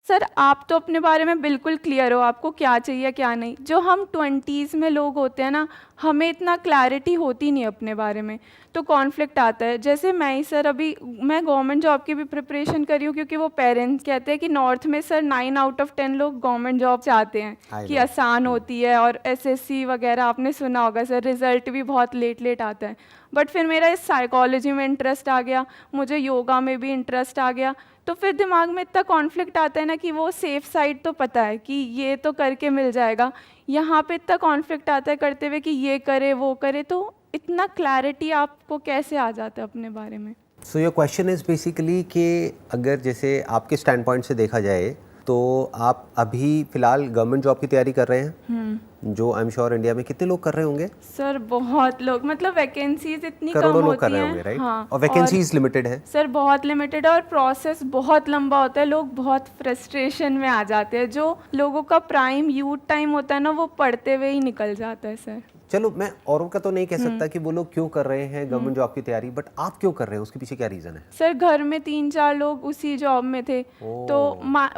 Sir आप तो अपने बारे में बिल्कुल क्लियर हो, आपको क्या चाहिए क्या नहीं। जो हम 20s में लोग होते हैं ना, हमें इतना क्लैरिटी होती नहीं अपने बारे में, तो कॉन्फ्लिक्ट आता है। जैसे मैं ही सर, अभी मैं गवर्नमेंट जॉब की भी प्रिपरेशन कर रही हूँ, क्योंकि वो पेरेंट्स कहते हैं कि नॉर्थ में सर 9 आउट ऑफ 10 लोग गवर्नमेंट जॉब चाहते हैं आई कि नो। आसान होती है, और एसएससी वगैरह आपने सुना होगा सर, रिजल्ट भी बहुत लेट लेट आता है। बट फिर मेरा इस साइकोलॉजी में इंटरेस्ट आ गया, मुझे योगा में भी इंटरेस्ट आ गया, तो फिर दिमाग में इतना कॉन्फ्लिक्ट आता है ना कि वो सेफ साइड तो पता है कि ये तो करके मिल जाएगा, यहाँ पे इतना कॉन्फ्लिक्ट आता है करते हुए कि ये करे वो करे, तो इतना क्लैरिटी आपको कैसे आ जाता है अपने बारे में? So your question is basically कि अगर जैसे आपके स्टैंड पॉइंट से देखा जाए तो आप अभी फिलहाल गवर्नमेंट जॉब की तैयारी कर रहे हैं, जो आई एम श्योर इंडिया में कितने लोग कर रहे होंगे? सर बहुत लोग, मतलब वैकेंसीज इतनी कम करोड़ों लोग कर होती रहे हैं। होंगे, राइट? हाँ, और वैकेंसीज लिमिटेड है। सर बहुत लिमिटेड है, और प्रोसेस बहुत लंबा होता है, लोग बहुत फ्रस्ट्रेशन में आ जाते हैं। जो लोगों का प्राइम यूथ टाइम होता है ना, वो पढ़ते हुए ही निकल जाता है सर। चलो, मैं औरों का तो नहीं कह सकता कि वो लोग क्यों कर रहे हैं गवर्नमेंट जॉब की तैयारी, बट आप क्यों कर रहे हैं, उसके पीछे क्या रीज़न है? सर घर में 3-4 लोग उसी जॉब में थे, तो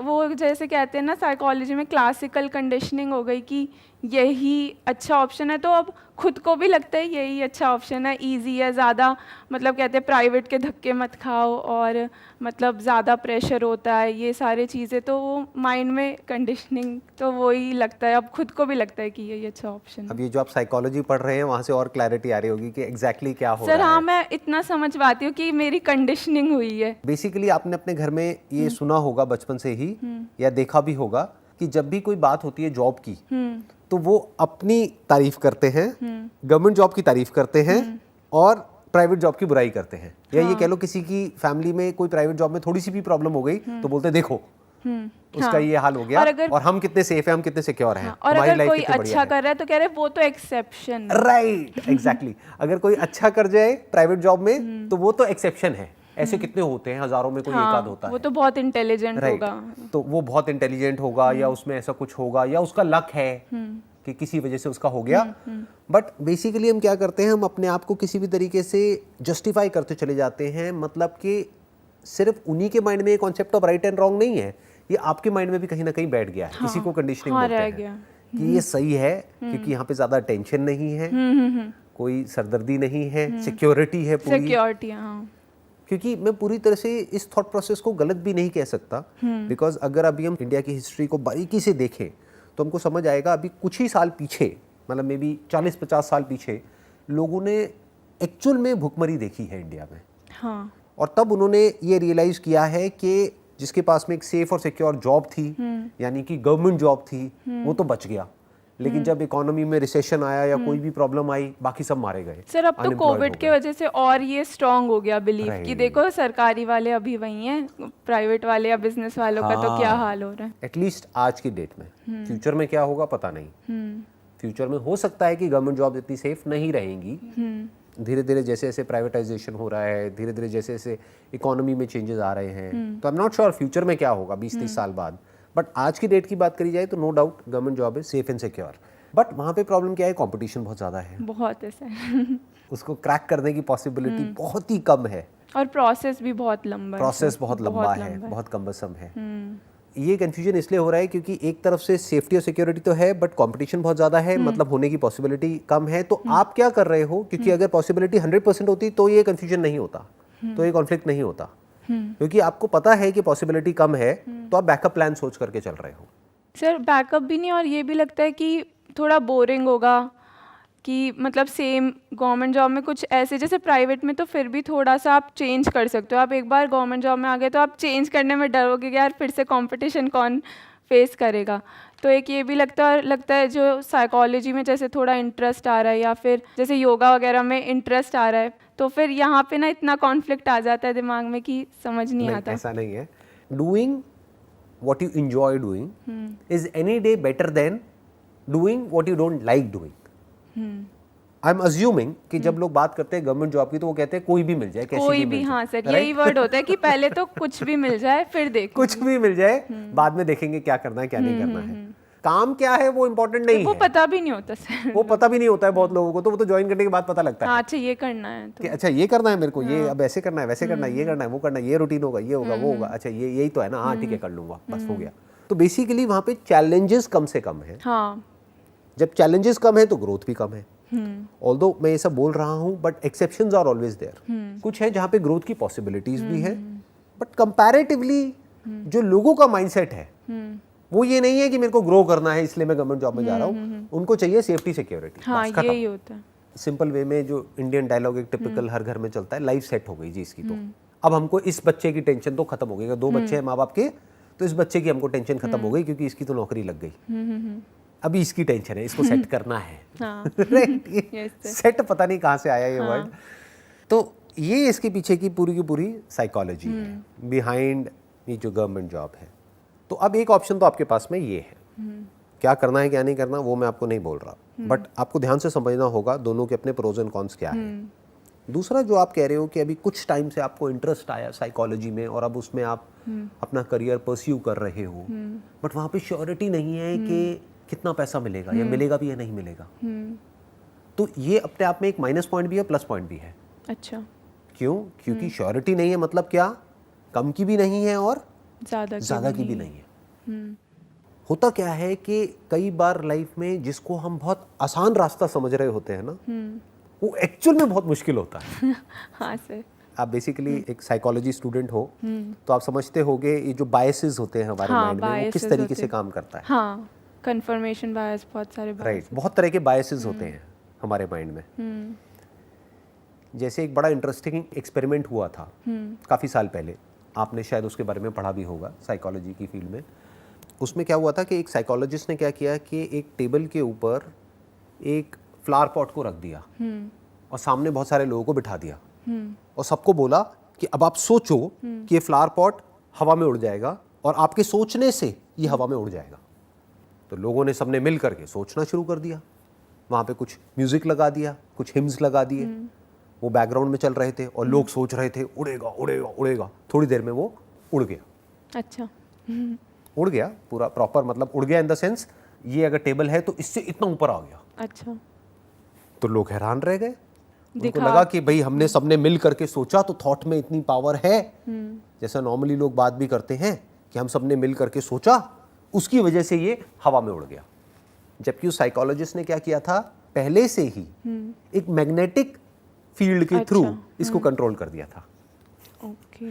वो जैसे कहते हैं ना साइकोलॉजी में क्लासिकल कंडीशनिंग हो गई कि यही अच्छा ऑप्शन है, तो अब खुद को भी लगता है यही अच्छा ऑप्शन है, इजी है ज़्यादा, मतलब कहते हैं प्राइवेट के धक्के मत खाओ, और मतलब ज़्यादा प्रेशर होता है, ये सारी चीज़ें, तो वो माइंड में कंडीशनिंग, तो वही लगता है, अब खुद को भी लगता है कि यही अच्छा ऑप्शन है। अब ये जो आप साइकोलॉजी पढ़ रहे हैं वहाँ से और क्लैरिटी आ रही होगी कि एग्जैक्टली क्या हो सर रहा हाँ, है। मैं इतना समझ पाती हूँ कि मेरी कंडीशनिंग हुई है। बेसिकली आपने अपने घर में ये सुना होगा बचपन से ही, या देखा भी होगा कि जब भी कोई बात होती है जॉब की, तो वो अपनी तारीफ करते हैं, गवर्नमेंट जॉब की तारीफ करते हैं, और प्राइवेट जॉब की बुराई करते हैं। या ये कह लो किसी की फैमिली में कोई प्राइवेट जॉब में थोड़ी सी भी प्रॉब्लम हो गई तो बोलते देखो उसका ये हाल हो गया, और हम कितने सेफ हैं, हम कितने सिक्योर हैं, और हमारी अगर लाइफ कोई कितनी बढ़िया अच्छा है। कर रहा है तो कह रहे हैं वो तो एक्सेप्शन है। Right, exactly. अगर कोई अच्छा कर जाए प्राइवेट जॉब में तो वो तो एक्सेप्शन है। ऐसे कितने होते हैं, हजारों में कोई एक आध होता है। वो तो बहुत इंटेलिजेंट राइट, होगा। तो वो बहुत इंटेलिजेंट होगा, या उसमें ऐसा कुछ होगा, या उसका लक है कि किसी वजह से उसका हो गया। बट बेसिकली हम क्या करते हैं, हम अपने आप को किसी भी तरीके से जस्टिफाई करते चले जाते हैं। मतलब कि सिर्फ उन्हीं के माइंड में ये concept of right and wrong नहीं है, ये आपके माइंड में भी कहीं ना कहीं बैठ गया है। किसी को कंडीशनिंग बोलते हैं कि ये सही है क्योंकि यहाँ पे ज्यादा टेंशन नहीं है, कोई सरदर्दी नहीं है, सिक्योरिटी है पूरी। सिक्योरिटी, हाँ। क्योंकि मैं पूरी तरह से इस थॉट प्रोसेस को गलत भी नहीं कह सकता, बिकॉज अगर अभी हम इंडिया की हिस्ट्री को बारीकी से देखें तो हमको समझ आएगा अभी कुछ ही साल पीछे, मतलब मे बी 40-50 साल पीछे, लोगों ने एक्चुअल में भुखमरी देखी है इंडिया में। हाँ। और तब उन्होंने ये रियलाइज किया है कि जिसके पास में एक सेफ और सिक्योर जॉब थी, यानी कि गवर्नमेंट जॉब थी, वो तो बच गया। लेकिन जब इकोनॉमी में रिसेशन आया या कोई भी प्रॉब्लम आई, बाकी सब मारे गए। सर अब तो कोविड के वजह से और ये स्ट्रांग हो गया बिलीव कि देखो सरकारी वाले अभी वही हैं, प्राइवेट वाले या बिजनेस वालों का तो क्या हाल हो रहा है। एटलीस्ट आज की डेट में। फ्यूचर में क्या होगा पता नहीं। फ्यूचर में हो सकता है कि गवर्नमेंट जॉब इतनी सेफ नहीं रहेंगी। धीरे धीरे जैसे जैसे प्राइवेटाइजेशन हो रहा है, धीरे धीरे जैसे जैसे इकोनॉमी में चेंजेस आ रहे हैं, तो I am not sure future में क्या होगा 20-30 साल बाद। बट आज की डेट की बात करी जाए तो no doubt government job is safe and secure. But वहाँ पे प्रॉब्लम क्या है, कंपटीशन बहुत ज़्यादा है, बहुत है सर। उसको क्रैक करने की पॉसिबिलिटी बहुत ही कम है, और प्रोसेस भी बहुत लंबा है। प्रोसेस बहुत लंबा है, बहुत कम्बसम है। ये कंफ्यूजन इसलिए हो रहा है क्योंकि एक तरफ से सेफ्टी और सिक्योरिटी तो है, बट कंपटीशन बहुत ज़्यादा है, मतलब होने की पॉसिबिलिटी कम है। तो आप क्या कर रहे हो, क्योंकि अगर पॉसिबिलिटी 100% होती तो ये कंफ्यूजन नहीं होता, तो ये कॉन्फ्लिक्ट नहीं होता, क्योंकि आपको पता है कि पॉसिबिलिटी कम है, तो आप बैकअप प्लान सोच करके चल रहे हो। सर बैकअप भी नहीं, और ये भी लगता है कि थोड़ा बोरिंग होगा कि मतलब सेम गवर्नमेंट जॉब में कुछ ऐसे, जैसे प्राइवेट में तो फिर भी थोड़ा सा आप चेंज कर सकते हो। आप एक बार गवर्नमेंट जॉब में आ गए तो आप चेंज करने में डरोगे कि यार फिर से कंपटीशन कौन फेस करेगा। तो एक ये भी लगता है जो साइकोलॉजी में जैसे थोड़ा इंटरेस्ट आ रहा है, या फिर जैसे योगा वगैरह में इंटरेस्ट आ रहा है, तो फिर यहाँ पे ना इतना कॉन्फ्लिक्ट आ जाता है दिमाग में कि समझ नहीं आता। ऐसा नहीं है। Doing what you enjoy doing is any day better than doing what you don't like doing. I'm assuming कि जब लोग बात करते हैं गवर्नमेंट जॉब की तो वो कहते हैं कोई भी मिल जाए, कैसी कोई भी भी, मिल हाँ जाए, सर, यही वर्ड होता है कि पहले तो कुछ भी मिल जाए फिर देखो। कुछ भी मिल जाए, बाद में देखेंगे क्या करना है क्या नहीं करना है। काम क्या है वो इम्पोर्टेंट नहीं वो है, पता भी नहीं होता सर। वो पता भी नहीं होता है बहुत लोगों को, तो वो तो ज्वाइन करने के बाद पता लगता है हाँ, अच्छा ये करना है कि तो अच्छा ये करना है मेरे को, ये अब ऐसे करना है, वैसे करना है, ये करना है, वो करना है, ये रूटीन होगा, ये होगा, वो होगा, अच्छा ये यही तो है ना, हाँ ठीक है कर लूंगा, बस हो गया। तो बेसिकली वहाँ पे चैलेंजेस कम से कम है। हाँ। जब चैलेंजेस कम है तो ग्रोथ भी कम है। ऑल्दो मैं ये सब बोल रहा हूँ but exceptions are always there. कुछ है जहाँ पे ग्रोथ की पॉसिबिलिटीज भी है, बट कंपैरेटिवली जो लोगों का माइंडसेट है वो ये नहीं है कि मेरे को ग्रो करना है इसलिए मैं गवर्नमेंट जॉब में जा रहा हूँ, उनको चाहिए सेफ्टी सिक्योरिटी। हाँ, यही होता है। सिंपल वे में जो इंडियन डायलॉग एक टिपिकल हर घर में चलता है, लाइफ सेट हो गई जी इसकी, तो अब हमको इस बच्चे की टेंशन तो खत्म हो गई। अगर 2 बच्चे हैं माँ बाप के तो इस बच्चे की हमको टेंशन खत्म हो गई क्योंकि इसकी तो नौकरी लग गई, अभी इसकी टेंशन है, इसको सेट करना है। राइट, सेट पता नहीं कहाँ से आया ये वर्ड। तो ये इसके पीछे की पूरी साइकोलॉजी है बिहाइंड ये जो गवर्नमेंट जॉब है। तो अब एक ऑप्शन तो आपके पास में ये है, क्या करना है क्या नहीं करना वो मैं आपको नहीं बोल रहा, बट आपको ध्यान से समझना होगा दोनों के अपने प्रोज एंड कॉन्स क्या है। दूसरा जो आप कह रहे हो कि अभी कुछ टाइम से आपको इंटरेस्ट आया साइकोलॉजी में और अब उसमें आप अपना करियर परस्यू कर रहे हो, बट वहाँ पे श्योरिटी नहीं है कि कितना पैसा मिलेगा या मिलेगा भी या नहीं मिलेगा। तो ये अपने आप में एक माइनस पॉइंट भी है, प्लस पॉइंट भी है। अच्छा, क्यों? क्योंकि श्योरिटी नहीं है, मतलब क्या, कम की भी नहीं है और ज़्यादा की भी नहीं है। होता क्या है कि कई बार लाइफ में जिसको हम बहुत आसान रास्ता समझ रहे होते हैं ना, वो एक्चुअल में बहुत मुश्किल होता है। हाँ सर। आप बेसिकली एक साइकोलॉजी स्टूडेंट हो तो आप समझते होगे ये जो बायसेस होते हैं हमारे माइंड में वो किस तरीके से काम करता है। हाँ, कंफर्मेशन बायस, बहुत सारे राइट, बहुत तरह के बायसेस होते हैं हमारे माइंड में। जैसे एक बड़ा इंटरेस्टिंग एक्सपेरिमेंट हुआ था काफ़ी साल पहले, आपने शायद उसके बारे में पढ़ा भी होगा साइकोलॉजी की फील्ड में। उसमें क्या हुआ था कि एक साइकोलॉजिस्ट ने क्या किया कि एक टेबल के ऊपर एक फ्लावर पॉट को रख दिया और सामने बहुत सारे लोगों को बिठा दिया और सबको बोला कि अब आप सोचो कि ये फ्लावर पॉट हवा में उड़ जाएगा और आपके सोचने से ये हवा में उड़ जाएगा। तो लोगों ने सबने मिल करके सोचना शुरू कर दिया, वहाँ पे कुछ म्यूजिक लगा दिया, कुछ हिम्स लगा दिए, वो बैकग्राउंड में चल रहे थे और लोग सोच रहे थे उड़ेगा उड़ेगा उड़ेगा। थोड़ी देर में वो उड़ गया। अच्छा। उड़ गया पूरा प्रॉपर, मतलब उड़ गया इन द सेंस ये अगर टेबल है तो इससे इतना ऊपर आ गया। अच्छा। तो लोग हैरान रह गए, उनको लगा कि भाई हमने सबने मिल करके सोचा तो थॉट में इतनी पावर है। जैसा नॉर्मली लोग बात भी करते हैं कि हम सबने मिल करके सोचा उसकी वजह से ये हवा में उड़ गया। जबकि उस साइकोलॉजिस्ट ने क्या किया था, पहले से ही एक मैग्नेटिक फील्ड के थ्रू इसको कंट्रोल कर दिया था। ओके।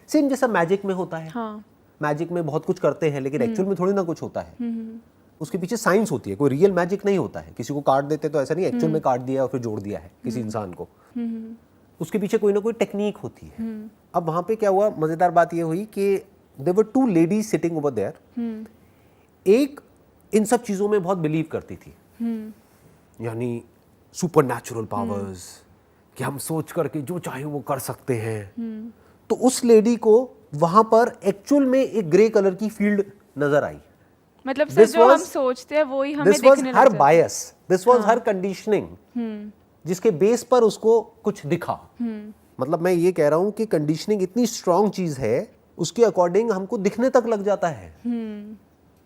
सेम जैसा मैजिक में होता है। हाँ। मैजिक में बहुत कुछ करते हैं लेकिन एक्चुअल में थोड़ी ना कुछ होता है, उसके पीछे साइंस होती है, कोई रियल मैजिक नहीं होता है। किसी को कार्ड देते तो ऐसा नहीं एक्चुअल में कार्ड दिया और फिर जोड़ दिया है किसी इंसान को, उसके पीछे कोई ना कोई टेक्निक होती है। अब वहां पे क्या हुआ, मजेदार बात ये हुई कि there were 2 ladies sitting over there. एक इन सब चीजों में बहुत बिलीव करती थी, यानी सुपर नेचुरल पावर्स, कि हम सोच करके जो चाहे वो कर सकते हैं। तो उस लेडी को वहां पर एक्चुअल में एक ग्रे कलर की फील्ड नजर आई। मतलब सर जो हम सोचते हैं वो ही हमें दिखने लग जाता है। हर बायस, दिस वाज हर कंडीशनिंग, जिसके बेस पर उसको कुछ दिखा। मतलब मैं ये कह रहा हूं कि कंडीशनिंग इतनी स्ट्रॉन्ग चीज है, उसके अकॉर्डिंग हमको दिखने तक लग जाता है।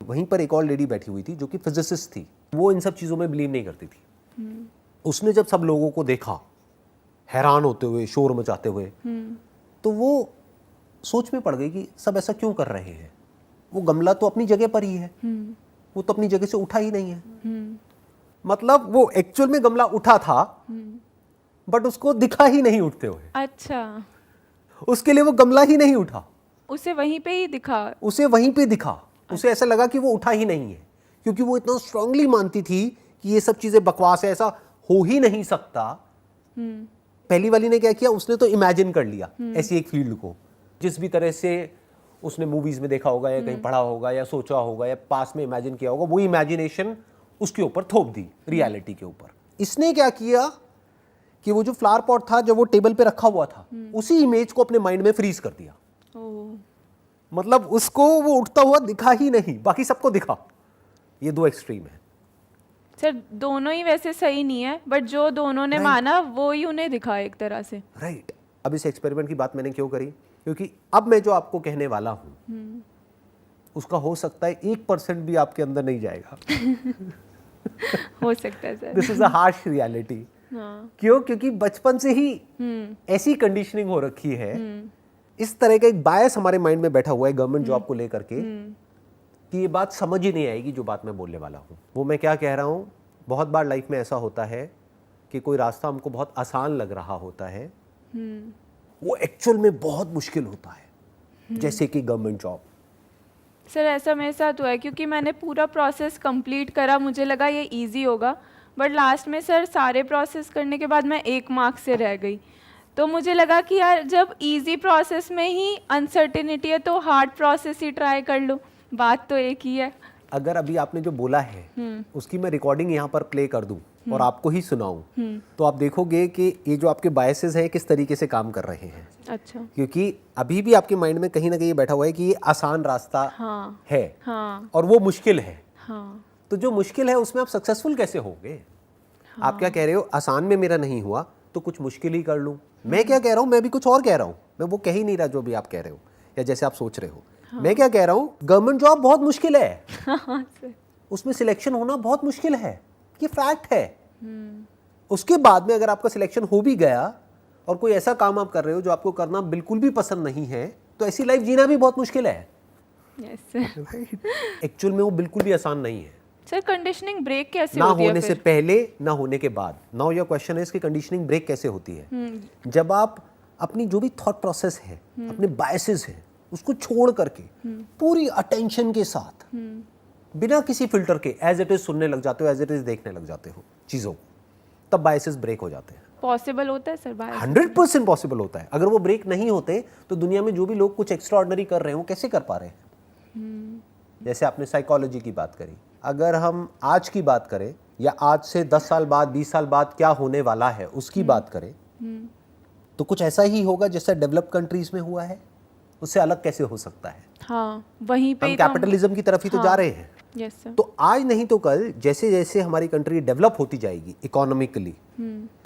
वहीं पर एक और लेडी बैठी हुई थी जो कि फिजिसिस्ट थी, वो इन सब चीजों में बिलीव नहीं करती थी। उसने जब सब लोगों को देखा हैरान होते हुए, शोर मचाते हुए, तो वो सोच में पड़ गई कि सब ऐसा क्यों कर रहे हैं। वो गमला तो अपनी जगह पर ही है, वो तो अपनी जगह से उठा ही नहीं है। मतलब वो एक्चुअल में गमला उठा था बट उसको दिखा ही नहीं उठते हुए। अच्छा, उसके लिए वो गमला ही नहीं उठा, उसे वहीं पे ही दिखा, उसे वहीं पे दिखा। उसे ऐसा लगा कि वो उठा ही नहीं है, क्योंकि वो इतना स्ट्रांगली मानती थी कि ये सब चीजें बकवास है, ऐसा हो ही नहीं सकता। पहली वाली ने क्या किया, उसने तो इमेजिन कर लिया ऐसी एक फील्ड को, जिस भी तरह से उसने मूवीज में देखा होगा या कहीं पढ़ा होगा या सोचा होगा या पास में इमेजिन किया होगा, वो इमेजिनेशन उसके ऊपर थोप दी रियलिटी के ऊपर। इसने क्या किया कि वो जो फ्लावर पॉट था जब वो टेबल पे रखा हुआ था, उसी इमेज को अपने माइंड में फ्रीज कर दिया। मतलब उसको वो उठता हुआ दिखा ही नहीं, बाकी सबको दिखा। ये 2 एक्सट्रीम है सर। दोनों ही वैसे सही नहीं है, बट जो दोनों ने माना वो ही उन्हें दिखा एक तरह से। राइट। अब इस एक्सपेरिमेंट की बात मैंने क्यों करी, क्योंकि अब मैं जो आपको कहने वाला हूं उसका हो सकता है 1% भी आपके अंदर नहीं जाएगा। हो सकता है sir. This is a harsh reality. हाँ। क्यों? क्योंकि बचपन से ही ऐसी कंडीशनिंग हो रखी है, इस तरह का एक बायस हमारे माइंड में बैठा हुआ है गवर्नमेंट जॉब को लेकर के, कि ये बात समझ ही नहीं आएगी जो बात मैं बोलने वाला हूँ। वो मैं क्या कह रहा हूँ, बहुत बार लाइफ में ऐसा होता है कि कोई रास्ता हमको बहुत आसान लग रहा होता है, वो एक्चुअल में बहुत मुश्किल होता है, जैसे कि गवर्नमेंट जॉब। सर ऐसा मेरे साथ हुआ है, क्योंकि मैंने पूरा प्रोसेस कंप्लीट करा, मुझे लगा ये इजी होगा, बट लास्ट में सर सारे प्रोसेस करने के बाद मैं 1 मार्क्स से रह गई। तो मुझे लगा कि यार जब इजी प्रोसेस में ही अनसर्टेनिटी है तो हार्ड प्रोसेस ही ट्राई कर लो, बात तो एक ही है। अगर अभी आपने जो बोला है उसकी मैं रिकॉर्डिंग यहाँ पर प्ले कर दूं और आपको ही सुनाऊं, तो आप देखोगे कि ये जो आपके बायसेस हैं किस तरीके से काम कर रहे हैं। अच्छा। क्योंकि अभी भी आपके माइंड में कहीं ना कहीं ये बैठा हुआ है कि ये आसान रास्ता है और वो मुश्किल है। तो जो मुश्किल है उसमें आप सक्सेसफुल कैसे होगे? आप क्या कह रहे हो, आसान में मेरा नहीं हुआ तो कुछ मुश्किल ही कर लूं। मैं क्या कह रहा हूं, मैं भी कुछ और कह रहा हूं, मैं वो कह ही नहीं रहा जो भी आप कह रहे हो या जैसे आप सोच रहे हो। मैं क्या कह रहा हूं, गवर्नमेंट जॉब बहुत मुश्किल है, उसमें सिलेक्शन होना बहुत मुश्किल है, ये फैक्ट है। उसके बाद में अगर आपका सिलेक्शन हो भी गया और कोई ऐसा काम आप कर रहे हो जो आपको करना बिल्कुल भी पसंद नहीं है, तो ऐसी लाइफ जीना भी बहुत मुश्किल है। एक्चुअल में वो बिल्कुल भी आसान नहीं है। सर कंडीशनिंग ब्रेक कैसे ना होती है होने फिर? से पहले ना होने के बाद। नाउ योर क्वेश्चन है कि कंडीशनिंग ब्रेक कैसे होती है। जब आप अपनी जो भी थॉट प्रोसेस है, अपने बायसेस है, उसको छोड़ करके पूरी अटेंशन के साथ बिना किसी फिल्टर के एज इट इज सुनने लग जाते हो, एज इट इज देखने लग जाते हो चीजों को, तब बायसेस ब्रेक हो जाते हैं। पॉसिबल होता है सर बायस? 100% पॉसिबल होता है। अगर वो ब्रेक नहीं होते तो दुनिया में जो भी लोग कुछ एक्स्ट्रा ऑर्डिनरी कर रहे हो कैसे कर पा रहे हैं। जैसे आपने साइकोलॉजी की बात करी, अगर हम आज की बात करें या आज से 10 साल बाद 20 साल बाद क्या होने वाला है उसकी बात करें, तो कुछ ऐसा ही होगा जैसा डेवलप्ड कंट्रीज में हुआ है। उससे अलग कैसे हो सकता है? हाँ, वहीं पे हम कैपिटलिज्म की तरफ ही तो जा रहे हैं। Yes sir. तो आज नहीं तो कल जैसे जैसे हमारी कंट्री डेवलप होती जाएगी इकोनॉमिकली,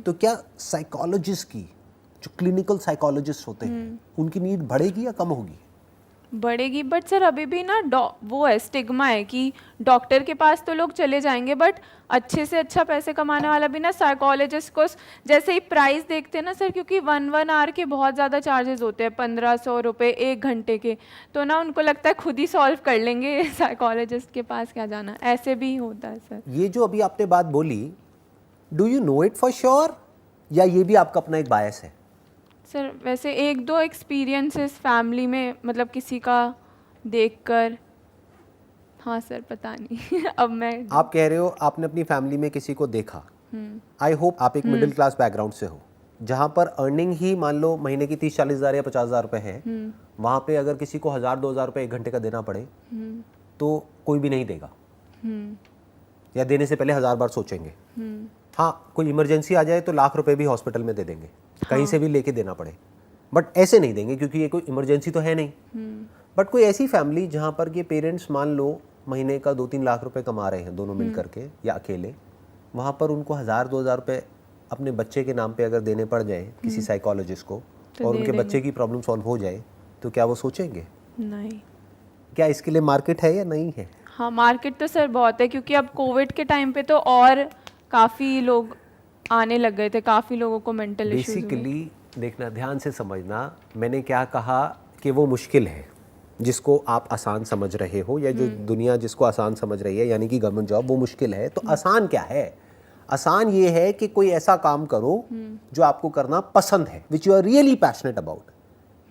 तो क्या साइकोलॉजिस्ट की, जो क्लिनिकल साइकोलॉजिस्ट होते हैं, उनकी नीड बढ़ेगी या कम होगी? बढ़ेगी, बट सर अभी भी ना वो है, स्टिग्मा है कि डॉक्टर के पास तो लोग चले जाएंगे, बट अच्छे से अच्छा पैसे कमाने वाला भी ना साइकोलॉजिस्ट को जैसे ही प्राइस देखते हैं ना सर, क्योंकि 1 आवर के बहुत ज़्यादा चार्जेस होते हैं, 1500 रुपये 1 घंटे के, तो ना उनको लगता है खुद ही सॉल्व कर लेंगे, साइकोलॉजिस्ट के पास क्या जाना। ऐसे भी होता है सर। ये जो अभी आपने बात बोली, do you know it for sure या ये भी आपका अपना एक बायस है? सर वैसे 1-2 एक्सपीरियंसेस फैमिली में, मतलब किसी का देखकर, हाँ सर पता नहीं। अब मैं आप कह रहे हो आपने अपनी फैमिली में किसी को देखा, आई होप आप एक मिडिल क्लास बैकग्राउंड से हो, जहाँ पर अर्निंग ही मान लो महीने की 30-40 हज़ार या 50 हज़ार रुपये है, वहाँ पे अगर किसी को 1000-2000 रुपये 1 घंटे का देना पड़े तो कोई भी नहीं देगा, या देने से पहले 1000 बार सोचेंगे। हाँ, कोई इमरजेंसी आ जाए तो लाख रुपए भी हॉस्पिटल में दे देंगे, कहीं से भी लेके देना पड़े, बट ऐसे नहीं देंगे क्योंकि ये कोई इमरजेंसी तो है नहीं। बट कोई ऐसी फैमिली जहाँ पर के पेरेंट्स मान लो महीने का 2-3 लाख रुपए कमा रहे हैं दोनों मिल करके या अकेले, वहाँ पर उनको 1000-2000 रुपये अपने बच्चे के नाम पे अगर देने पड़ जाए किसी साइकोलॉजिस्ट को और उनके बच्चे की प्रॉब्लम सॉल्व हो जाए, तो क्या वो सोचेंगे? नहीं। क्या इसके लिए मार्केट है या नहीं है? हाँ, मार्केट तो सर बहुत है, क्योंकि अब कोविड के टाइम पे तो और काफ़ी लोग आने लग गए थे, काफ़ी लोगों को मेंटल इश्यूज हुए। बेसिकली देखना, ध्यान से समझना, मैंने क्या कहा कि वो मुश्किल है जिसको आप आसान समझ रहे हो, या जो दुनिया जिसको आसान समझ रही है, यानी कि गवर्नमेंट जॉब, वो मुश्किल है। तो आसान क्या है? आसान ये है कि कोई ऐसा काम करो जो आपको करना पसंद है, which you are really passionate about.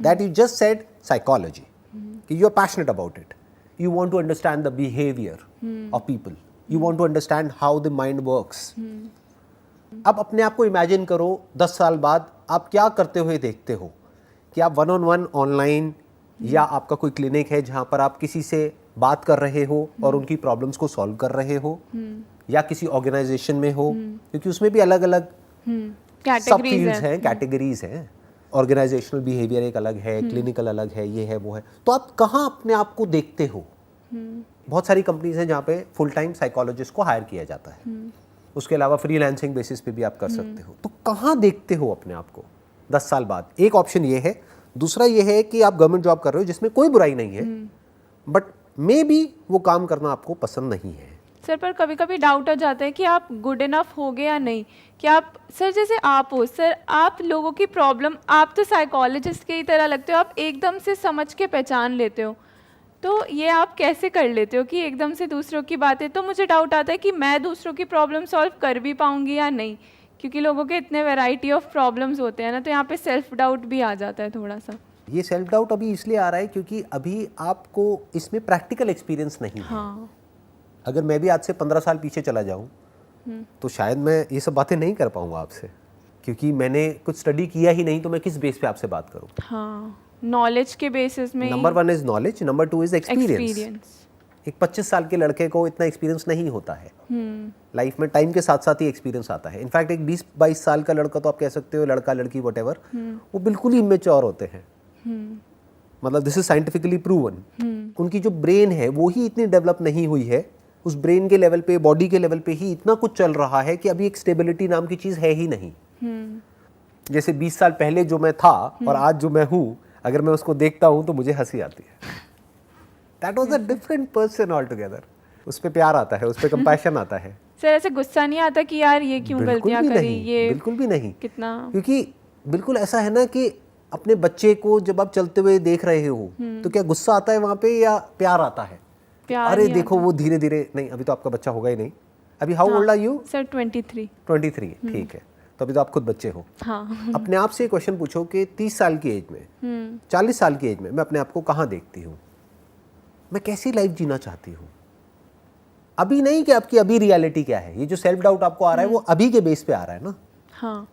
That you just said psychology, कि you are passionate about it, you want to understand the behaviour of people, you want to understand how the mind works. अब अपने आप को imagine करो 10 साल बाद आप क्या करते हुए देखते हो, कि आप 1-on-1 ऑनलाइन, या आपका कोई क्लिनिक है जहाँ पर आप किसी से बात कर रहे हो और उनकी प्रॉब्लम्स को सॉल्व कर रहे हो, या किसी ऑर्गेनाइजेशन में हो, क्योंकि उसमें भी अलग अलग सब फील्ड्स हैं, कैटेगरीज हैं। ऑर्गेनाइजेशनल बिहेवियर एक अलग है, क्लिनिकल अलग है, ये है वो है। तो आप कहाँ अपने आप को देखते हो? बहुत सारी कंपनीज हैं जहाँ पे फुल टाइम साइकोलॉजिस्ट को हायर किया जाता है, उसके अलावा फ्रीलांसिंग बेसिस पे भी आप कर सकते हो। तो कहाँ देखते हो अपने आप को 10 साल बाद? एक ऑप्शन ये है। दूसरा ये है कि आप गवर्नमेंट जॉब कर रहे हो जिसमें कोई बुराई नहीं है, बट मे बी वो काम करना आपको पसंद नहीं है। सर पर कभी कभी डाउट आ जाता है कि आप गुड इनफ होगे या नहीं, कि आप सर जैसे आप हो सर, आप लोगों की प्रॉब्लम, आप तो साइकोलॉजिस्ट की ही तरह लगते हो, आप एकदम से समझ के पहचान लेते हो, तो ये आप कैसे कर लेते हो कि एकदम से दूसरों की बातें, तो मुझे डाउट आता है कि मैं दूसरों की प्रॉब्लम सॉल्व कर भी पाऊंगी या नहीं, क्योंकि लोगों के इतने वैरायटी ऑफ प्रॉब्लम्स होते हैं ना, तो यहाँ पे सेल्फ डाउट भी आ जाता है थोड़ा सा। ये सेल्फ डाउट अभी इसलिए आ रहा है क्योंकि अभी आपको इसमें प्रैक्टिकल एक्सपीरियंस नहीं है। हाँ। अगर मैं भी आज से 15 साल पीछे चला जाऊं तो शायद मैं ये सब बातें नहीं कर पाऊंगा आपसे, क्योंकि मैंने कुछ स्टडी किया ही नहीं, तो मैं किस बेस पे आपसे बात करूं। हाँ, नॉलेज के बेसिस में। Number 1 is knowledge, number 2 is experience. एक 25 साल के लड़के को इतना एक्सपीरियंस नहीं होता है लाइफ में, टाइम के साथ साथ ही एक्सपीरियंस आता है। इनफैक्ट एक 20-22 साल का लड़का, तो आप कह सकते हो लड़का लड़की वटेवर, वो बिल्कुल ही इमेच्योर होते हैं। मतलब दिस इज साइंटिफिकली प्रूवन। उनकी जो ब्रेन है वो ही इतनी डेवलप नहीं हुई है, उस ब्रेन के लेवल पे, बॉडी के लेवल पे ही इतना कुछ चल रहा है कि अभी एक स्टेबिलिटी नाम की चीज है ही नहीं। जैसे 20 साल पहले जो मैं था और आज जो मैं हूँ, अगर मैं उसको देखता हूँ तो मुझे हंसी आती है। That was a different person all together. उस पे प्यार आता है, उस पे कंपैशन आता है। सर ऐसे गुस्सा नहीं आता कि यार ये क्यों गलतियां करी, ये बिल्कुल भी नहीं। कितना, क्योंकि बिल्कुल ऐसा है ना कि अपने बच्चे को जब आप चलते हुए देख रहे हो तो क्या गुस्सा आता है वहां पे या प्यार आता है? प्यार अरे देखो वो धीरे धीरे, नहीं अभी तो आपका बच्चा होगा ही नहीं। अभी how old are you? Sir 23। 23, ठीक है, तो अभी तो आप खुद बच्चे हो। हाँ। अपने आप से क्वेश्चन पूछो कि 30 साल की एज में, 40 साल की एज में मैं अपने आप को कहाँ देखती हूँ, मैं कैसी लाइफ जीना चाहती हूँ। अभी नहीं कि आपकी अभी रियलिटी क्या है। ये जो सेल्फ डाउट आपको आ रहा है वो अभी के बेस पे आ रहा है ना। हाँ।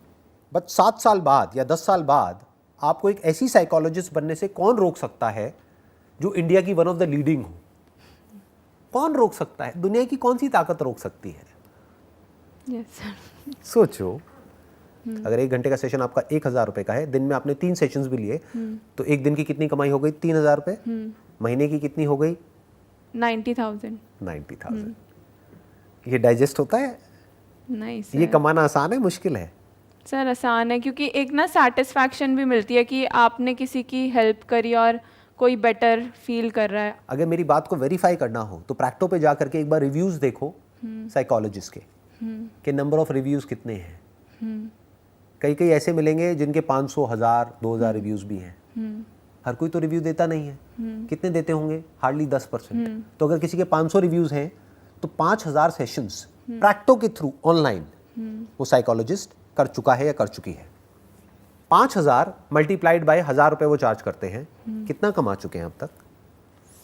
बट 7 साल बाद या 10 साल बाद आपको एक ऐसी साइकोलॉजिस्ट बनने से कौन रोक सकता है जो इंडिया की वन ऑफ द लीडिंग हो? कौन रोक सकता है? दुनिया की कौन सी ताकत रोक सकती है? Yes sir. सोचो, अगर 1 घंटे का सेशन आपका 1000 रुपए का है, दिन में आपने 3 सेशंस भी लिए, तो एक दिन की कितनी कमाई हो गई? 3000 रुपए। महीने की कितनी हो गई? 90,000। 90,000। ये डाइजेस्ट होता है? नहीं सर। ये कमाना आसान है, मुश्किल है? सर आसान है, क्योंकि एक ना सेटिस्फैक्शन भी मिलती है कि आपने किसी की हेल्प करी और कोई बेटर फील कर रहा है। अगर मेरी बात को वेरीफाई करना हो तो प्रैक्टो पे जा करके एक बार रिव्यूज देखो साइकोलॉजिस्ट के नंबर ऑफ रिव्यूज कितने हैं। कई कई ऐसे मिलेंगे जिनके 500, 1000, 2000 रिव्यूज भी हैं। हर कोई तो रिव्यू देता नहीं है। कितने देते होंगे? हार्डली 10%। तो अगर किसी के 500 रिव्यूज हैं तो 5000 सेशंस प्रैक्टो के थ्रू ऑनलाइन वो साइकोलॉजिस्ट कर चुका है या कर चुकी है। 5000 मल्टीप्लाइड बाय 1000 रुपए वो चार्ज करते हैं। कितना कमा चुके हैं अब तक?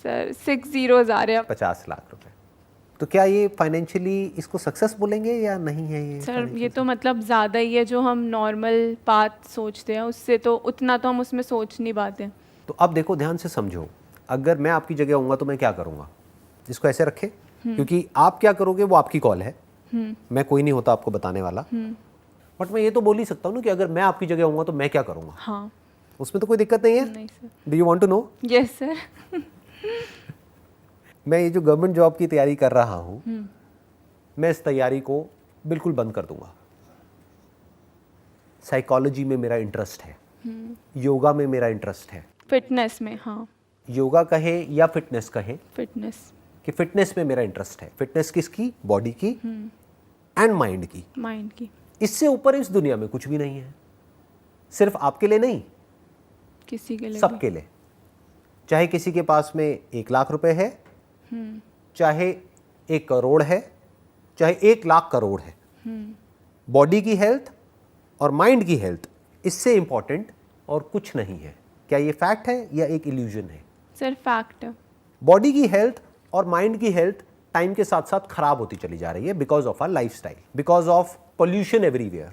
सर 6 zeros आ रहे हैं। 50 लाख रुपए। तो क्या ये फाइनेंशियली इसको सक्सेस बोलेंगे या नहीं है? ये सर ये तो मतलब ज़्यादा ही है, जो हम नॉर्मल पाथ सोचते हैं उससे तो उतना तो हम उसमें सोच नहीं पाते। तो अब देखो, ध्यान से समझो, अगर मैं आपकी जगह होऊंगा तो मैं क्या करूंगा? इसको ऐसे रखे, क्योंकि आप क्या करोगे वो आपकी कॉल है, मैं कोई नहीं होता आपको बताने वाला। बट मैं ये तो बोल ही सकता हूँ ना कि अगर मैं आपकी जगह होऊंगा तो मैं क्या करूंगा। हाँ। उसमें तो कोई दिक्कत नहीं है। नहीं sir. Do you want to know? Yes sir. मैं ये जो गवर्नमेंट जॉब की तैयारी कर रहा हूँ, मैं इस तैयारी को बिल्कुल बंद कर दूंगा। साइकोलॉजी में मेरा इंटरेस्ट है, योगा में मेरा इंटरेस्ट है, फिटनेस में। हाँ। योगा कहे या फिटनेस कहे, फिटनेस। कि फिटनेस में मेरा इंटरेस्ट है। फिटनेस किसकी? बॉडी की एंड माइंड की। माइंड की। इससे ऊपर इस दुनिया में कुछ भी नहीं है। सिर्फ आपके लिए नहीं, किसी के लिए सबके लिए। चाहे किसी के पास में 1 लाख रुपए है, चाहे 1 करोड़ है, चाहे 1 लाख करोड़ है, बॉडी की हेल्थ और माइंड की हेल्थ इससे इंपॉर्टेंट और कुछ नहीं है। क्या ये फैक्ट है या एक इल्यूजन है? सर फैक्ट है। बॉडी की हेल्थ और माइंड की हेल्थ टाइम के साथ साथ खराब होती चली जा रही है because of our lifestyle, because of pollution everywhere.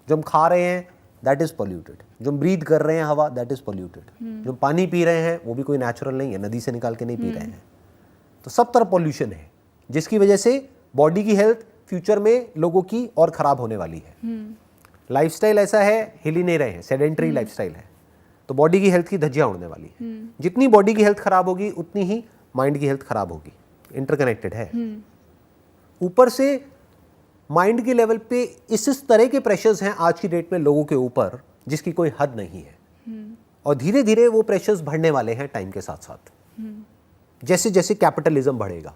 जो हम खा रहे हैं दैट इज पोल्यूटेड, जो हम ब्रीथ कर रहे हैं हवा दैट इज पोल्यूटेड, जो हम पानी पी रहे हैं वो भी कोई नेचुरल नहीं है, नदी से निकाल के नहीं पी रहे हैं। तो सब तरफ पोल्यूशन है, जिसकी वजह से बॉडी की हेल्थ फ्यूचर में लोगों की और खराब होने वाली है। लाइफस्टाइल ऐसा है, हिल ही नहीं रहे हैं, सेडेंटरी लाइफस्टाइल है, तो बॉडी की हेल्थ की धज्जियां उड़ने वाली है। जितनी बॉडी की हेल्थ खराब होगी उतनी ही माइंड की हेल्थ खराब होगी। इंटरकनेक्टेड है। ऊपर से माइंड के लेवल पे इस तरह के प्रेशर्स हैं आज की डेट में लोगों के ऊपर जिसकी कोई हद नहीं है, और धीरे धीरे वो प्रेशर्स बढ़ने वाले हैं टाइम के साथ साथ। जैसे जैसे कैपिटलिज्म बढ़ेगा,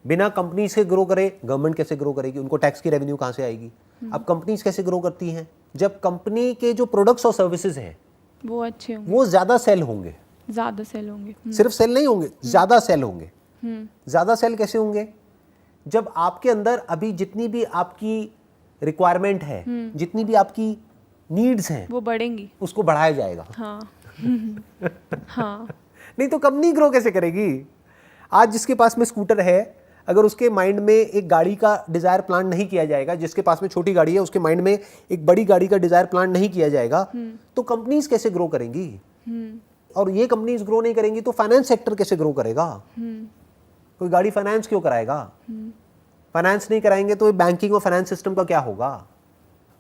बिना कंपनी से ग्रो करे गवर्नमेंट कैसे ग्रो करेगी, उनको टैक्स की रेवेन्यू कहाँ से आएगी। अब कंपनीज कैसे ग्रो करती हैं, जब कंपनी के जो प्रोडक्ट्स और सर्विसेज हैं वो अच्छे होंगे, वो ज़्यादा सेल होंगे, ज़्यादा सेल होंगे। सिर्फ सेल नहीं होंगे, ज़्यादा सेल होंगे। ज़्यादा सेल कैसे होंगे, जब आपके अंदर अभी जितनी भी आपकी रिक्वायरमेंट है, जितनी भी आपकी नीड्स हैं वो बढ़ेंगी, उसको बढ़ाया जाएगा। हाँ हाँ नहीं तो कंपनी ग्रो कैसे करेगी। आज जिसके पास में स्कूटर है, अगर उसके माइंड में एक गाड़ी का डिजायर प्लान नहीं किया जाएगा, जिसके पास में छोटी गाड़ी है उसके माइंड में एक बड़ी गाड़ी का डिजायर प्लान नहीं किया जाएगा, तो कंपनीज कैसे ग्रो करेंगी। और ये कंपनीज ग्रो नहीं करेंगी तो फाइनेंस सेक्टर कैसे ग्रो करेगा। कोई गाड़ी फाइनेंस क्यों कराएगा, फाइनेंस नहीं कराएंगे तो बैंकिंग और फाइनेंस सिस्टम का क्या होगा।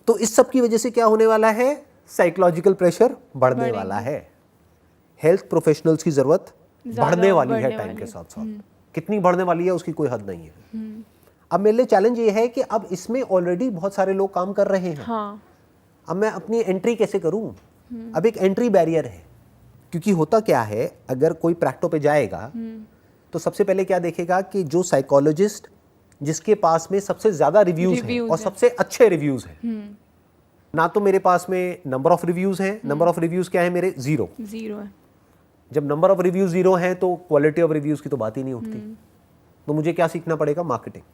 तो इस सब की वजह से क्या होने वाला है, साइकोलॉजिकल प्रेशर बढ़ने वाला है। हेल्थ प्रोफेशनल्स की जरूरत बढ़ने वाली है टाइम के साथ साथ, कितनी बढ़ने वाली है उसकी कोई हद नहीं है। अब मेरे लिए चैलेंज ये है कि अब इसमें ऑलरेडी बहुत सारे लोग काम कर रहे हैं। हाँ। अब मैं अपनी एंट्री कैसे करूं, अब एक एंट्री बैरियर है। क्योंकि होता क्या है, अगर कोई प्रैक्टो पे जाएगा तो सबसे पहले क्या देखेगा कि जो साइकोलॉजिस्ट जिसके पास में सबसे ज्यादा रिव्यूज हैं और सबसे अच्छे रिव्यूज हैं, ना तो मेरे पास में नंबर ऑफ रिव्यूज हैं, नंबर ऑफ रिव्यूज क्या है मेरे, 0 है। जब नंबर ऑफ रिव्यूज 0 है तो क्वालिटी ऑफ रिव्यूज की तो बात ही नहीं उठती। तो मुझे क्या सीखना पड़ेगा, मार्केटिंग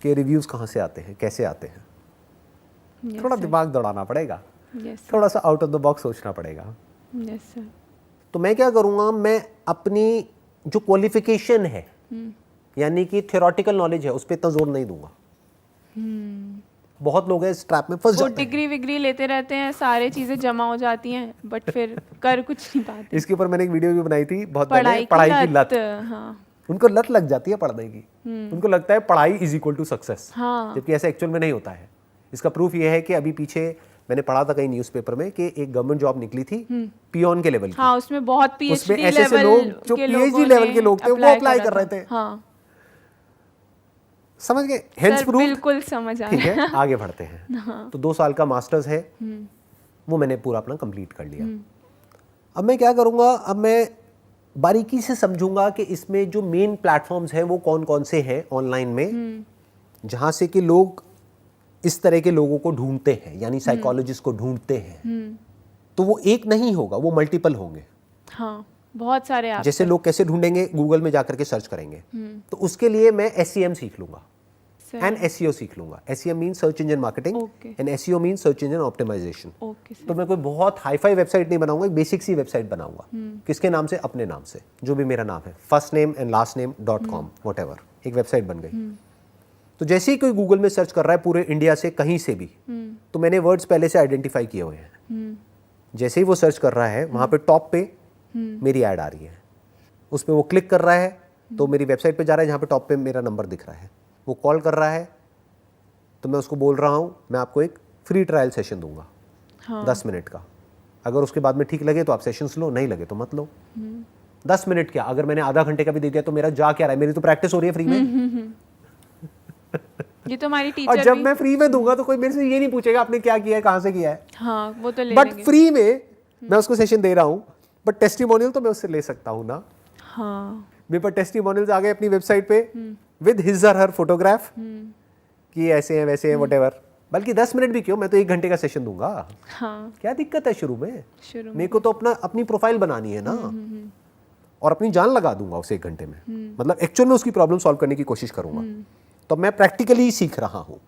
के रिव्यूज कहाँ से आते हैं, कैसे आते हैं। थोड़ा दिमाग दौड़ाना पड़ेगा, थोड़ा सा आउट ऑफ द बॉक्स सोचना पड़ेगा। तो मैं क्या करूँगा, मैं अपनी जो क्वालिफिकेशन है यानी कि थ्योरेटिकल नॉलेज है उस पर इतना जोर नहीं दूंगा। बहुत लोग हैं इस ट्रैप में फंस जाते हैं। डिग्री विग्री लेते रहते हैं, सारी चीजें जमा हो जाती हैं बट फिर कर कुछ नहीं पाते। इसके ऊपर मैंने एक वीडियो भी बनाई थी बहुत पहले, पढ़ाई की लत। हाँ। उनको लत लग जाती है पढ़ने की, उनको लगता है पढ़ाई इज इक्वल टू सक्सेस, जबकि ऐसा एक्चुअल में नहीं होता है। इसका प्रूफ ये है कि अभी पीछे मैंने पढ़ा था कहीं न्यूज़पेपर में कि एक गवर्नमेंट जॉब निकली थी पियोन के लेवल की। हाँ, उसमें बहुत पीएचडी लेवल जो पीएचडी लेवल के लोग थे वो अप्लाई कर रहे थे। हाँ। समझ गए, हेंस प्रूफ। बिल्कुल समझ आया। ठीक है, आगे बढ़ते हैं। हाँ। तो 2 साल का मास्टर्स है, वो मैंने पूरा अपना कंप्लीट कर लिया। अब मैं क्या करूँगा, अब मैं बारीकी से समझूंगा कि इसमें जो मेन प्लेटफॉर्म्स हैं वो कौन कौन से हैं ऑनलाइन में, जहाँ से कि लोग इस तरह के लोगों को ढूंढते हैं, यानी साइकोलॉजिस्ट को ढूंढते हैं। तो वो एक नहीं होगा, वो मल्टीपल होंगे। हाँ, बहुत सारे आप जैसे लोग कैसे ढूंढेंगे, गूगल में जाकर के सर्च करेंगे। तो उसके लिए मैं SEM सीख लूंगा एंड SEO सीख लूंगा। SEM mean search engine marketing and SEO mean search engine optimisation. तो मैं कोई बहुत हाई-फाई वेबसाइट नहीं बनाऊंगा, एक बेसिक सी वेबसाइट बनाऊंगा। किसके नाम से, अपने नाम से, जो भी मेरा नाम है, first name and last name .com whatever, एक वेबसाइट बन गई। तो जैसे ही कोई गूगल में सर्च कर रहा है पूरे इंडिया से कहीं से भी, तो मैंने वर्ड्स पहले से आइडेंटिफाई किए हुए हैं। जैसे ही वो सर्च कर रहा है, वहां पे टॉप पे मेरी ऐड आ रही है, उस पर वो क्लिक कर रहा है तो मेरी वेबसाइट पे जा रहा है जहाँ पे टॉप पे मेरा नंबर दिख रहा है। वो कॉल कर रहा है तो मैं उसको बोल रहा हूँ मैं आपको एक फ्री ट्रायल सेशन दूंगा। हाँ। 10 मिनट का, अगर उसके बाद में ठीक लगे तो आप सेशंस लो, नहीं लगे तो मत लो। 10 मिनट क्या, अगर मैंने आधा घंटे का भी दे दिया तो मेरा जा क्या रहा है, मेरी तो प्रैक्टिस हो रही है फ्री में। ये तो हमारी टीचर और जब मैं फ्री में दूंगा तो कोई मेरे से ये नहीं पूछेगा आपने क्या किया है, कहाँ से किया है। हाँ, वो तो ले बट फ्री में मैं उसको सेशन दे रहा हूँ, बट टेस्टिमोनियल तो मैं उससे ले सकता हूँ ना। हाँ। मेरे पास टेस्टिमोनियल्स आ गए अपनी वेबसाइट पे विद हिज और हर फोटोग्राफ कि ऐसे हैं वैसे हैं व्हाटएवर। बल्कि 10 मिनट भी क्यों, मैं तो 1 घंटे का सेशन दूंगा। हाँ। क्या दिक्कत है शुरू में मेरे को तो अपनी प्रोफाइल बनानी है ना, और अपनी जान लगा दूंगा उस 1 घंटे में। मतलब एक्चुअल में उसकी प्रॉब्लम सॉल्व करने की कोशिश करूंगा। तो मैं प्रैक्टिकली सीख रहा हूँ,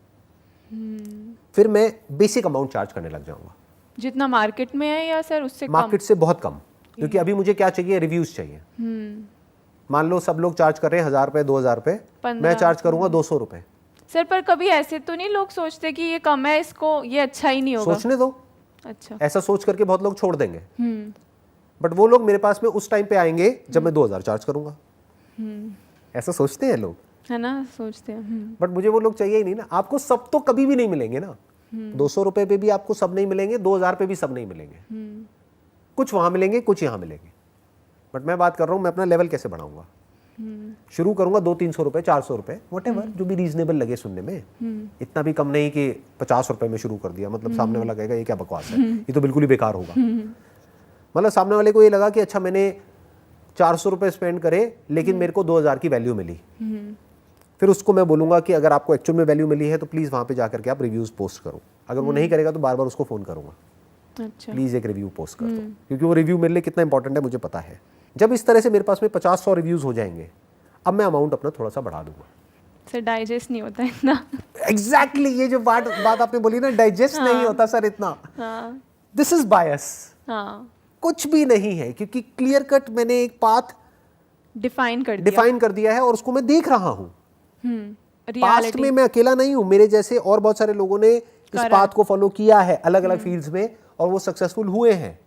फिर मैं बेसिक अमाउंट चार्ज करने लग जाऊंगा। जितना मार्केट में है या सर उससे कम? मार्केट से बहुत कम, क्योंकि अभी मुझे क्या चाहिए, रिव्यूज चाहिए। मान लो सब लोग चार्ज कर रहे हैं 1000 रुपए 2000 रुपए, मैं चार्ज करूंगा 200 रुपए। सर पर कभी ऐसे तो नहीं लोग सोचते कि ये कम है, इसको ये अच्छा ही नहीं होगा? सोचने दो। अच्छा। ऐसा सोच करके बहुत लोग छोड़ देंगे, बट वो लोग मेरे पास में उस टाइम पे आएंगे जब मैं 2000 चार्ज करूंगा। ऐसा सोचते हैं लोग, है ना, सोचते हैं। बट मुझे वो लोग चाहिए ही नहीं ना। आपको सब तो कभी भी नहीं मिलेंगे ना। 200 रुपए पे भी आपको सब नहीं मिलेंगे, 2000 पे भी सब नहीं मिलेंगे। कुछ वहां मिलेंगे, कुछ यहाँ मिलेंगे। बट मैं बात कर रहा हूँ मैं अपना लेवल कैसे बढ़ाऊंगा। शुरू करूंगा 200-300 रुपए, 400 रुपए, व्हाटएवर, जो भी रीजनेबल लगे सुनने में। इतना भी कम नहीं कि 50 रुपए में शुरू कर दिया, मतलब सामने वाला कहेगा ये क्या बकवास है, ये तो बिल्कुल ही बेकार होगा। मतलब सामने वाले को ये लगा कि अच्छा मैंने 400 रुपये स्पेंड करे लेकिन मेरे को 2000 की वैल्यू मिली, फिर उसको मैं बोलूँगा कि अगर आपको एक्चुअल में वैल्यू मिली है तो प्लीज़ वहाँ पे जाकर के आप रिव्यूज़ पोस्ट करो। अगर वो नहीं करेगा तो बार बार उसको फ़ोन करूँगा, अच्छा प्लीज़ एक रिव्यू पोस्ट कर दो, क्योंकि वो रिव्यू मेरे लिए कितना इंपॉर्टेंट है मुझे पता है। जब इस तरह से मेरे पास में 50-100 रिव्यूज़ हो जाएंगे, अब मैं अमाउंट अपना थोड़ा सा बढ़ा दूंगा। सर डाइजेस्ट नहीं होता इतना। एग्जैक्टली ये जो बात आपने बोली ना, डाइजेस्ट नहीं होता सर इतना। दिस इज बायस। कुछ भी नहीं है, क्योंकि क्लियर कट मैंने एक पाथ डिफाइन कर दिया है और उसको मैं देख रहा हूँ। पास्ट रियलिटी में मैं अकेला नहीं हूँ, मेरे जैसे और बहुत सारे लोगों ने इस पाथ को फॉलो किया है अलग अलग फील्ड्स में और वो सक्सेसफुल हुए हैं।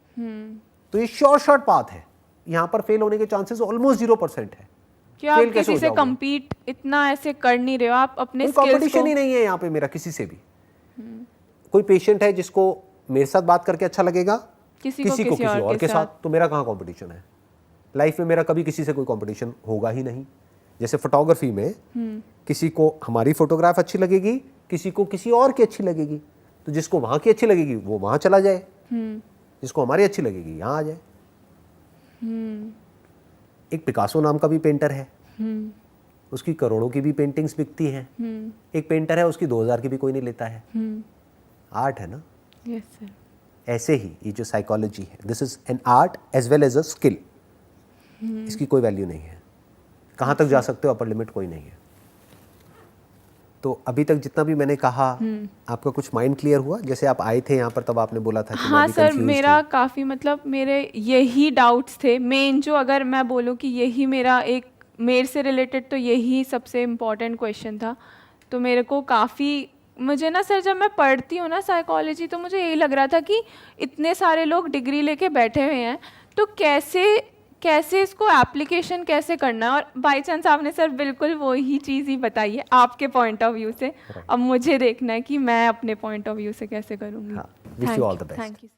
तो ये शॉर्ट पाथ है, यहाँ पर फेल होने के चांसेस ऑलमोस्ट 0% है। कि आप किसी से compete इतना ऐसे कर नहीं रहे हो, आप अपने स्किल्स को, कंपटीशन ही नहीं है यहाँ पे मेरा किसी से भी। कोई पेशेंट है जिसको मेरे साथ बात करके अच्छा लगेगा, किसी को किसी और के साथ, तो मेरा कहाँ कंपटीशन है? लाइफ में मेरा कभी किसी से कोई कंपटीशन होगा ही नहीं। जैसे फोटोग्राफी में किसी को हमारी फोटोग्राफ अच्छी लगेगी, किसी को किसी और की अच्छी लगेगी, तो जिसको वहाँ की अच्छी लगेगी वो वहाँ चला जाए, जिसको हमारी अच्छी लगेगी यहाँ आ जाए। एक पिकासो नाम का भी पेंटर है, उसकी करोड़ों की भी पेंटिंग्स बिकती हैं। एक पेंटर है, उसकी 2000 की भी कोई नहीं लेता है। आर्ट है ना। Yes sir. ऐसे ही ये जो साइकोलॉजी है, this is an art as well as a skill. इसकी कोई वैल्यू नहीं है, कहाँ तक जा सकते हो अपर लिमिट कोई नहीं है। तो अभी तक जितना भी मैंने कहा, आपका कुछ माइंड क्लियर हुआ? जैसे आप आए थे यहाँ पर तब आपने बोला था कि हाँ सर, मेरा काफ़ी मतलब मेरे यही डाउट्स थे मेन, जो अगर मैं बोलूँ कि यही मेरा एक मेरे से रिलेटेड तो यही सबसे इम्पॉर्टेंट क्वेश्चन था। तो मेरे को काफ़ी, मुझे ना सर जब मैं पढ़ती हूँ ना साइकोलॉजी, तो मुझे यही लग रहा था कि इतने सारे लोग डिग्री लेके बैठे हुए हैं, तो कैसे इसको एप्लीकेशन कैसे करना है। और बाय चांस आपने सर बिल्कुल वो ही चीज़ ही बताई है आपके पॉइंट ऑफ व्यू से। अब मुझे देखना है कि मैं अपने पॉइंट ऑफ व्यू से कैसे करूँगी। Wish you all the best. Thank you.